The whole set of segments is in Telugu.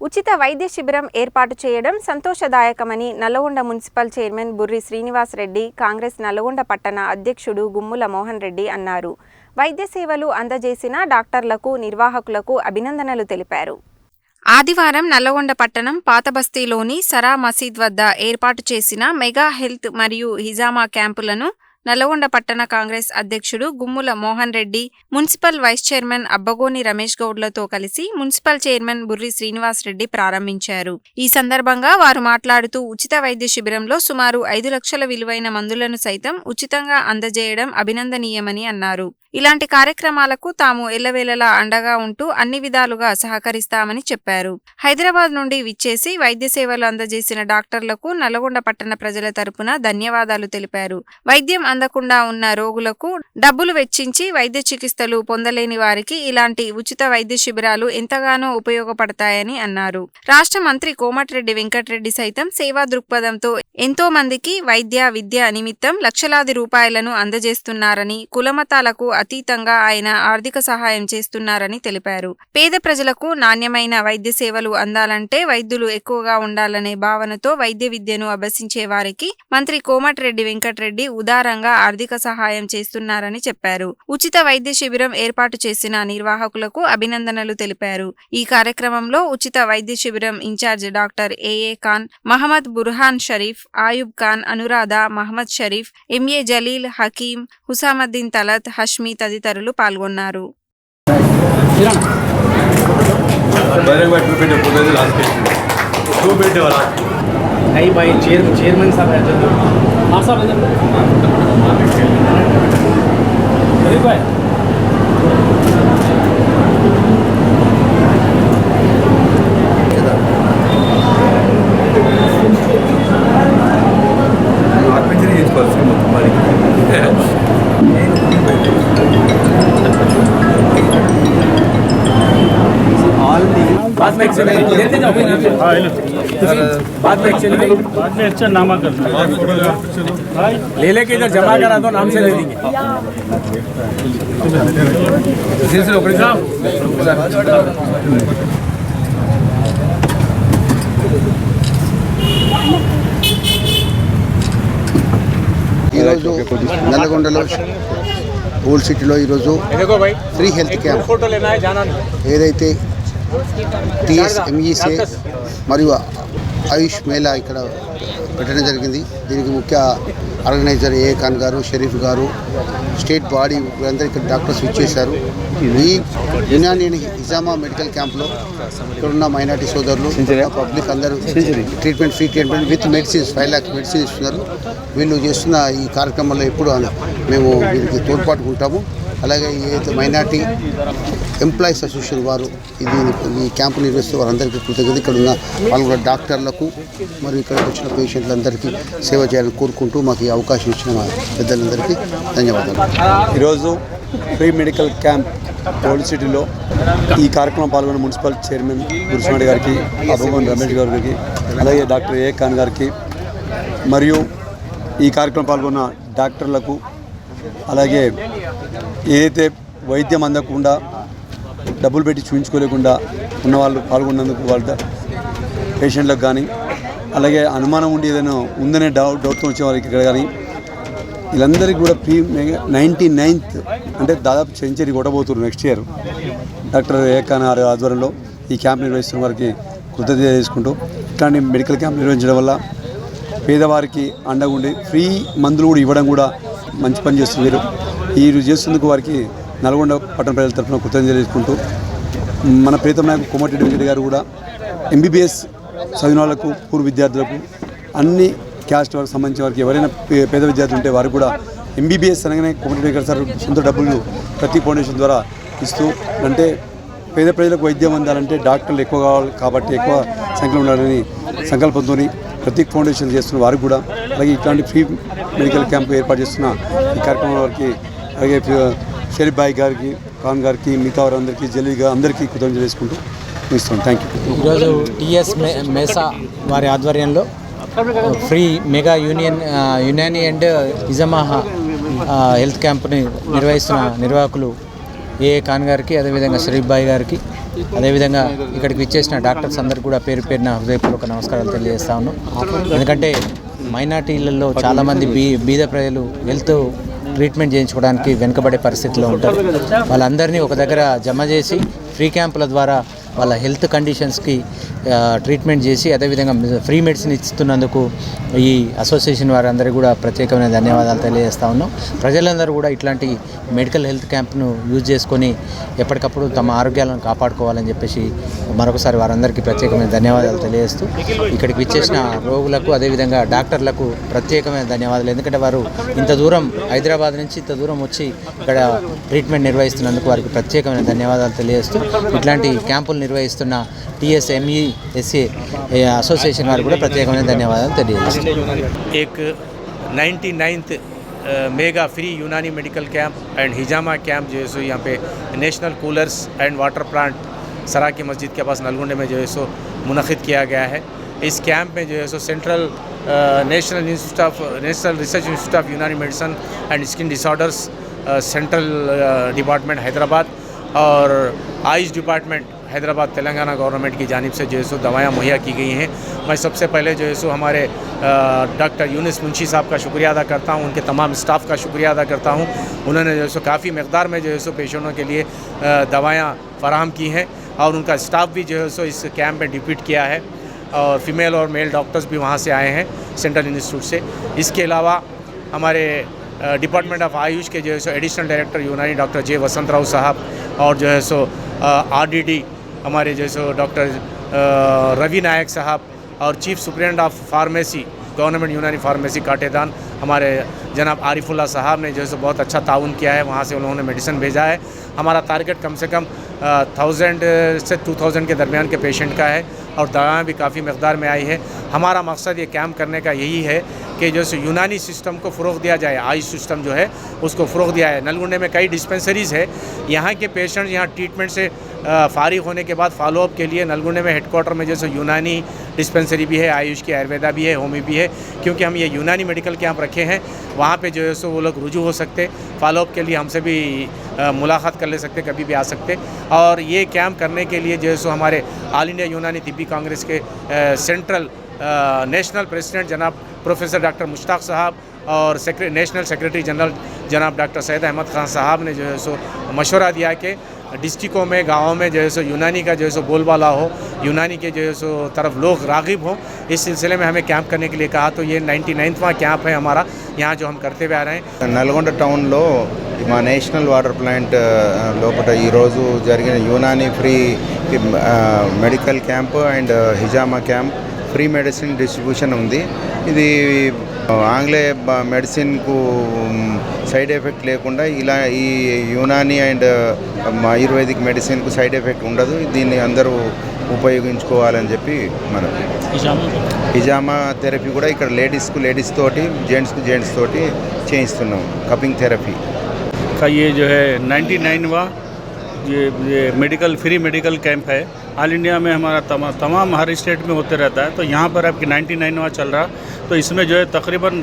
ఉచిత వైద్య శిబిరం ఏర్పాటు చేయడం సంతోషదాయకమని నల్లగొండ మున్సిపల్ చైర్మన్ బుర్రి శ్రీనివాస్ రెడ్డి, కాంగ్రెస్ నల్లగొండ పట్టణ అధ్యక్షుడు గుమ్ముల మోహన్ రెడ్డి అన్నారు. వైద్య సేవలు అందజేసిన డాక్టర్లకు, నిర్వాహకులకు అభినందనలు తెలిపారు. ఆదివారం నల్లగొండ పట్టణం పాతబస్తీలోని సరా మసీద్ వద్ద ఏర్పాటు చేసిన మెగా హెల్త్ మరియు హిజామా క్యాంపులను నల్లగొండ పట్టణ కాంగ్రెస్ అధ్యక్షుడు Gummula Mohan Reddy, municipal vice chairman Abbagoni Ramesh గౌడ్లతో కలిసి మున్సిపల్ చైర్మన్ బుర్రి శ్రీనివాస్ రెడ్డి ప్రారంభించారు. ఈ సందర్భంగా వారు మాట్లాడుతూ ఉచిత వైద్య శిబిరంలో సుమారు 5 లక్షల విలువైన మందులను సైతం ఉచితంగా అందజేయడం అభినందనీయమని అన్నారు. ఇలాంటి కార్యక్రమాలకు తాము ఎల్లవేళలా అండగా ఉంటూ అన్ని విధాలుగా సహకరిస్తామని చెప్పారు. హైదరాబాద్ నుండి విచ్చేసి వైద్య సేవలు అందజేసిన డాక్టర్లకు నల్లగొండ పట్టణ ప్రజల తరపున ధన్యవాదాలు తెలిపారు. వైద్యం అందకుండా ఉన్న రోగులకు డబ్బులు వెచ్చించి వైద్య చికిత్సలు పొందలేని వారికి ఇలాంటి ఉచిత వైద్య శిబిరాలు ఎంతగానో ఉపయోగపడతాయని అన్నారు. రాష్ట్ర మంత్రి కోమటిరెడ్డి వెంకటరెడ్డి సైతం సేవా దృక్పథంతో ఎంతో మందికి వైద్య, విద్య నిమిత్తం లక్షలాది రూపాయలను అందజేస్తున్నారని, కులమతాలకు అతీతంగా ఆయన ఆర్థిక సహాయం చేస్తున్నారని తెలిపారు. పేద ప్రజలకు నాణ్యమైన వైద్య సేవలు అందాలంటే వైద్యులు ఎక్కువగా ఉండాలనే భావనతో వైద్య విద్యను అభ్యసించే వారికి మంత్రి కోమటిరెడ్డి వెంకటరెడ్డి ఉదారంగా ఆర్థిక సహాయం చేస్తున్నారని చెప్పారు. ఉచిత వైద్య శిబిరం ఏర్పాటు చేసిన నిర్వాహకులకు అభినందనలు తెలిపారు. ఈ కార్యక్రమంలో ఉచిత వైద్య శిబిరం ఇన్ఛార్జ్ డాక్టర్ ఏఏ ఖాన్, మహమ్మద్ బుర్హాన్ షరీఫ్, ఆయుబ్ ఖాన్, అనురాధ, మహమ్మద్ షరీఫ్, ఎంఏ జలీల్, హకీం, హుసాముద్దీన్ తలత్, హష్మి తదితరులు పాల్గొన్నారు. बाद में अच्छा नामा कर ले लेके इधर जमा करा दो, नाम से ले देंगे। ఈరోజు నల్లగొండలో ఓల్డ్ సిటీలో ఈరోజు ఫ్రీ హెల్త్ క్యాంప్ ఏదైతే TSMEC మరియు ఆయుష్ మేళా ఇక్కడ పెట్టడం జరిగింది. దీనికి ముఖ్య ఆర్గనైజర్ ఏఏ ఖాన్ గారు, షరీఫ్ గారు, స్టేట్ బాడీ అందరూ ఇక్కడ డాక్టర్స్ ఇచ్చేశారు. ఈ యునాని హిజామా మెడికల్ క్యాంప్లో ఇక్కడున్న మైనార్టీ సోదరులు, పబ్లిక్ అందరూ free treatment with medicines 5 lakhs medicine ఇస్తున్నారు. వీళ్ళు చేస్తున్న ఈ కార్యక్రమంలో ఎప్పుడు మేము వీరికి తోడ్పాటు ఉంటాము. అలాగే ఏదైతే మైనార్టీ ఎంప్లాయీస్ అసోసియేషన్ వారు ఈ క్యాంపు నిర్వహిస్తూ వారందరికీ కృతజ్ఞత. ఇక్కడ ఉన్న పాల్గొన్న డాక్టర్లకు మరియు ఇక్కడికి వచ్చిన పేషెంట్లందరికీ సేవ చేయాలని కోరుకుంటూ మాకు ఈ అవకాశం ఇచ్చిన మా పెద్దలందరికీ ధన్యవాదాలు. ఈరోజు ఫ్రీ మెడికల్ క్యాంప్ ఓల్డ్ సిటీలో ఈ కార్యక్రమం పాల్గొన్న మున్సిపల్ చైర్మన్ గురుస్వామి గారికి, అబ్బగోని రమేష్ గారికి, అలాగే డాక్టర్ ఏఏ ఖాన్ గారికి మరియు ఈ కార్యక్రమం పాల్గొన్న డాక్టర్లకు, అలాగే ఏదైతే వైద్యం అందకుండా డబ్బులు పెట్టి చూపించుకోలేకుండా ఉన్నవాళ్ళు పాల్గొన్నందుకు వాళ్ళ పేషెంట్లకు కానీ, అలాగే అనుమానం ఉండి ఏదైనా ఉందనే డౌట్తో వచ్చే వారికి ఇక్కడ కానీ వీళ్ళందరికీ కూడా 99th అంటే దాదాపు సెంచరీ కొట్టబోతున్నారు నెక్స్ట్ ఇయర్. డాక్టర్ ఏఏ ఖాన్ ఆధ్వర్యంలో ఈ క్యాంప్ నిర్వహిస్తున్న వారికి కృతజ్ఞత చేసుకుంటూ ఇట్లాంటి మెడికల్ క్యాంప్ నిర్వహించడం వల్ల పేదవారికి అండగా ఉండి ఫ్రీ మందులు కూడా ఇవ్వడం కూడా మంచి పని చేస్తున్నారు. ఈ చేస్తున్నందుకు వారికి నల్గొండ పట్టణ ప్రజల తరఫున కృతజ్ఞతలు చేసుకుంటూ మన ప్రీతం నాయకుడు కోమటిరెడ్డి వెంకటరెడ్డి గారు కూడా MBBS చదివిన వాళ్ళకు, పూర్వ విద్యార్థులకు, అన్ని క్యాస్ట్ వారికి సంబంధించిన వారికి ఎవరైనా పేద విద్యార్థులు ఉంటే వారికి కూడా MBBS అనగానే కోమటిరెడ్డి వెంకటరెడ్డి సార్ సొంత డబ్బులు ప్రతి ఫౌండేషన్ ద్వారా ఇస్తూ, అంటే పేద ప్రజలకు వైద్యం అందాలంటే డాక్టర్లు ఎక్కువ కావాలి కాబట్టి ఎక్కువ సంఖ్యలో ఉండాలని సంకల్పంతో ప్రతి ఫౌండేషన్ చేస్తున్న వారికి కూడా, అలాగే ఇట్లాంటి ఫ్రీ మెడికల్ క్యాంప్ ఏర్పాటు చేస్తున్న ఈ కార్యక్రమం వారికి, అలాగే షరీఫ్ బాయ్ గారికి, ఖాన్ గారికి, మిగతా వారందరికీ, జలీగా అందరికీ కృతజ్ఞతలు చేసుకుంటూ ఇస్తాం. Thank you. ఈరోజు TSMEC వారి ఆధ్వర్యంలో free mega Unani and Hijama health క్యాంప్ని నిర్వహిస్తున్న నిర్వాహకులు ఏ ఖాన్ గారికి, అదేవిధంగా షరీఫ్ భాయ్ గారికి, అదేవిధంగా ఇక్కడికి విచ్చేసిన డాక్టర్స్ అందరికీ కూడా పేరు పేరున హృదయపూర్వక నమస్కారాలు తెలియజేస్తా ఉన్నాం. ఎందుకంటే మైనార్టీలలో చాలామంది బీద ప్రజలు హెల్త్ ట్రీట్మెంట్ చేయించుకోవడానికి వెనుకబడే పరిస్థితిలో ఉంటారు. వాళ్ళందరినీ ఒక దగ్గర జమ చేసి ఫ్రీ క్యాంపుల ద్వారా వాళ్ళ హెల్త్ కండిషన్స్కి ట్రీట్మెంట్ చేసి అదేవిధంగా ఫ్రీ మెడిసిన్ ఇస్తున్నందుకు ఈ అసోసియేషన్ వారందరికీ కూడా ప్రత్యేకమైన ధన్యవాదాలు తెలియజేస్తా ఉన్నాం. ప్రజలందరూ కూడా ఇట్లాంటి మెడికల్ హెల్త్ క్యాంప్ను యూజ్ చేసుకొని ఎప్పటికప్పుడు తమ ఆరోగ్యాలను కాపాడుకోవాలని చెప్పేసి మరొకసారి వారందరికీ ప్రత్యేకమైన ధన్యవాదాలు తెలియజేస్తూ ఇక్కడికి విచ్చేసిన రోగులకు అదేవిధంగా డాక్టర్లకు ప్రత్యేకమైన ధన్యవాదాలు. ఎందుకంటే వారు ఇంత దూరం హైదరాబాద్ నుంచి ఇంత దూరం వచ్చి ఇక్కడ ట్రీట్మెంట్ నిర్వహిస్తున్నందుకు వారికి ప్రత్యేకమైన ధన్యవాదాలు తెలియజేస్తూ ఇట్లాంటి క్యాంపులు నిర్వహిస్తున్న TSMESA అసోసియేషన్ వారికి కూడా ప్రత్యేకమైన ధన్యవాదాలు తెలియజేస్తున్నాను. एक 99th मेगा फ्री यूनानी medical camp and hijama camp जो है सो यहाँ पे national coolers and water plant सरा की मस्जिद के पास नलगुंडे में जो है सो मुनक़िद किया गया है. इस कैंप में जो है सो central national research institute of Unani medicine and skin disorders, central department Hyderabad और आयुष डिपार्टमेंट हैदराबाद तेलंगाना गवर्नमेंट की जानिब से जो है सो दवाएँ मुहैया की गई हैं. मैं सबसे पहले जो है सो हमारे डॉक्टर यूनिस मुंशी साहब का शुक्रिया अदा करता हूँ, उनके तमाम स्टाफ का शुक्रिया अदा करता हूँ. उन्होंने जो है सो काफ़ी मकदार में जो है सो पेशेंटों के लिए दवाएँ फराहम की हैं और उनका स्टाफ भी जो है सो इस कैंप में डिप्यूट किया है और फीमेल और मेल डॉक्टर्स भी वहाँ से आए हैं सेंट्रल इंस्टीट्यूट से. इसके अलावा हमारे डिपार्टमेंट ऑफ आयुष के जो है सो एडिशनल डायरेक्टर यूनानी डॉक्टर जे वसंत राव साहब और जो है सो RDD हमारे जो है सो डॉक्टर रवि नायक साहब और chief superintendent of pharmacy government यूनानी फार्मेसी काटेदान हमारे जनाब आरिफुल्ला साहब ने जो है सो बहुत अच्छा ताउन किया है. वहाँ से उन्होंने मेडिसिन भेजा है. हमारा टारगेट कम से कम 1000 से 2000 के दरमियान के पेशेंट का है और दवाएँ भी काफ़ी मकदार में आई है. हमारा मकसद ये कैंप करने का यही है कि जो यूनानी सिस्टम को फ़रोग़ दिया जाए, आयुष सिस्टम जो है उसको फ़रोग़ दिया है. नलगुंडे में कई डिस्पेंसरीज़ है. यहाँ के पेशेंट यहाँ ट्रीटमेंट से फारिग होने के बाद फॉलोअप के लिए नलगुंडे में हेडक्वार्टर में जैसे यूनानी डिस्पेंसरी भी है, आयुष की आयुर्वेदा भी है, होमी भी है. क्योंकि हम ये यूनानी मेडिकल कैंप रखे हैं वहाँ पे जो है सो वो लोग रुजू हो सकते, फॉलोअप के लिए हमसे भी मुलाकात कर ले सकते, कभी भी आ सकते. और ये कैंप करने के लिए जो है सो हमारे ऑल इंडिया यूनानी तिब्बी कांग्रेस के सेंट्रल नेशनल प्रेसिडेंट जनाब प्रोफेसर डॉक्टर मुश्ताक साहब और नेशनल सेक्रेटरी जनरल जनाब डॉक्टर सैयद अहमद खान साहब ने जो है सो मशवरा दिया कि डिस्ट्रिक्टों में गाँवों में जो है सो यूनानी का जो है सो बोलबाला हो, यूनानी के जो है सो तरफ लोग राग़िब हों. इस सिलसिले में हमें कैंप करने के लिए कहा. तो ये 99वां कैंप है हमारा यहाँ जो हम करते हुए आ रहे हैं. నల్గొండ టౌన్లో మా నేషనల్ వాటర్ ప్లాంట్ లోపల ఈరోజు జరిగిన Unani free medical camp and Hijama camp free medicine distribution ఉంది. ఇది ఆంగ్లేయ మెడిసిన్కు సైడ్ ఎఫెక్ట్ లేకుండా ఇలా ఈ యూనానీ అండ్ ఆయుర్వేదిక్ మెడిసిన్కు సైడ్ ఎఫెక్ట్ ఉండదు. దీన్ని అందరూ ఉపయోగించుకోవాలని చెప్పి మనం హిజామా థెరపీ కూడా ఇక్కడ లేడీస్ తోటి జెంట్స్ తోటి చేయిస్తున్నాం కపింగ్ థెరపీ. का ये जो है 99वां ये मेडिकल फ्री मेडिकल कैंप है. ऑल इंडिया में हमारा तमाम हर स्टेट में होते रहता है. तो यहाँ पर आपकी 99वां चल रहा. तो इसमें जो है तकरीबन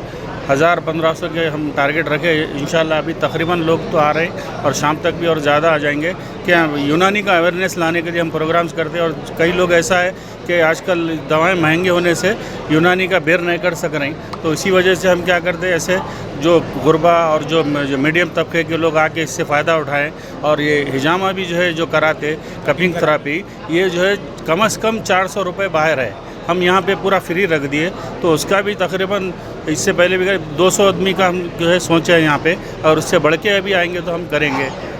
1000-1500 के हम टारगेट रखे. इंशाल्लाह अभी तकरीबन लोग तो आ रहे हैं और शाम तक भी और ज़्यादा आ जाएंगे. क्या यूनानी का अवेयरनेस लाने के लिए हम प्रोग्राम्स करते हैं. और कई लोग ऐसा है कि आजकल दवाएं महंगे होने से यूनानी का बेर नहीं कर सक रही. तो इसी वजह से हम क्या करते हैं, ऐसे जो गुरबा और जो मीडियम तबके के लोग आके इससे फ़ायदा उठाएं. और ये हिजामा भी जो है जो कराते कपिंग थेरापी, ये जो है कम से कम 400 रुपये बाहर है. हम यहाँ पे पूरा फ्री रख दिए. तो उसका भी तकरीबन इससे पहले भी 200 आदमी का हम जो है सोचे हैं यहाँ पे और उससे बढ़ के अभी आएंगे तो हम करेंगे.